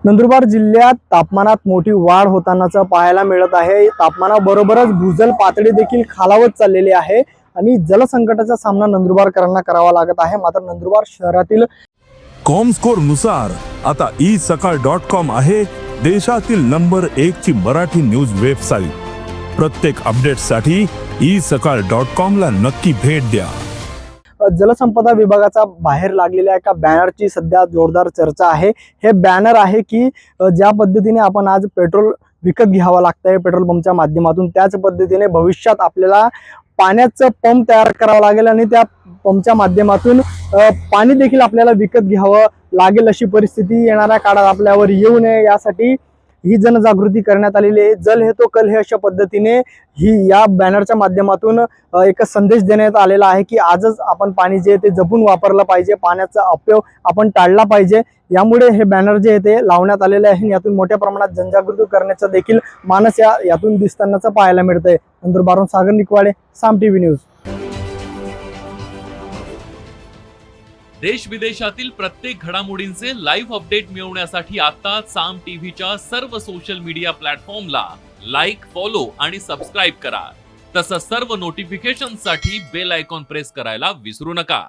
नंदुरबार जिल्ह्यात तापमानात मोठी वाढ होतानाच पाहायला मिळत आहे। तापमानाबरोबरच भूजल पातळी देखील खालावत चाललेली आहे आणि जलसंकटाचा सामना नंदुरबारकरांना करावा लागत आहे। मात्र नंदुरबार शहरातील कॉमस्कोर नुसार आता isakal.com आहे देशातील नंबर 1 ची मराठी न्यूज वेबसाईट। प्रत्येक अपडेटसाठी isakal.com ला नक्की भेट द्या। जलसंपदा विभागाचा बाहेर लागलेल्या एका बॅनरची सध्या जोरदार चर्चा आहे। हे बॅनर आहे की ज्या पद्धतीने आपण आज पेट्रोल विकत घ्यावं लागतंय पेट्रोल पंपच्या माध्यमातून, त्याच पद्धतीने भविष्यात आपल्याला पाण्याचं पंप तयार करावं लागेल आणि त्या पंपच्या माध्यमातून पाणी देखील आपल्याला विकत घ्यावं लागेल अशी परिस्थिती येणाऱ्या काळात आपल्यावर येऊ नये यासाठी ही जनजागृती करण्यात आलेली आहे। जल है तो कल है अशा पद्धतीने ही या बॅनरच्या माध्यमातून एक संदेश देण्यात आलेला आहे की आजच आपण पाणी जे ते जपून वापरलं पाहिजे, पाण्याचा अपव्यय आपण टाळला पाहिजे। यामुळे हे बॅनर जे ते लावण्यात आलेले आहे। यातून मोठ्या प्रमाणात जनजागृती करण्याचा देखील मानस यातून दिसतानाच पाहायला मिळतंय। नंदुरबारहून सागर निकवाडे, साम टीव्ही न्यूज। देश विदेशातील प्रत्येक घडामोडींचे लाईव्ह अपडेट मिळवण्यासाठी आता साम टीव्हीच्या सर्व सोशल मीडिया प्लॅटफॉर्मला लाईक, फॉलो आणि सबस्क्राईब करा। तसंच सर्व नोटिफिकेशनसाठी बेल आयकॉन प्रेस करायला विसरू नका।